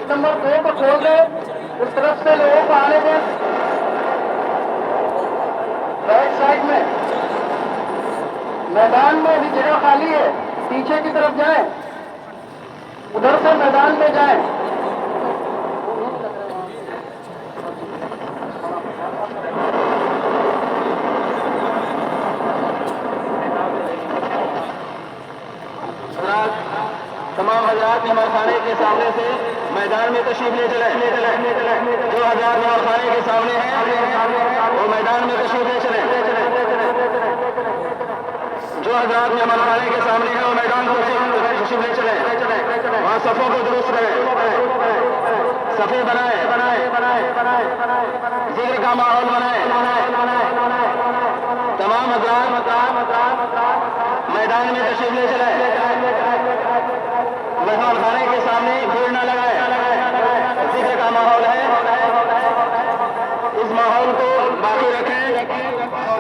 Gate number 2 को खोल दे, उस तरफ से लोगों को आने दें। बैक साइड में मैदान में अभी जगह खाली है, पीछे की तरफ जाएं, उधर से मैदान में जाएं। तमाम हजरात मेहमान खाने के सामने से मैदान में तशरीफ ले चले। जो हजरात मेहमान खाने के सामने हैं वो मैदान में तशरीफ ले चले। जो हजरात मेहमान खाने के सामने हैं वो मैदान को तशरीफ ले चले। वहाँ सफ़ों को दुरुस्त करें, सफ़े बनाए, जिक्र का माहौल बनाए। तमाम हजरात मैदान में तशरीफ ले चले। मेहमान खाने के सामने भीड़ न लगाए, जिक्र का माहौल है, इस माहौल को बाकी रखें।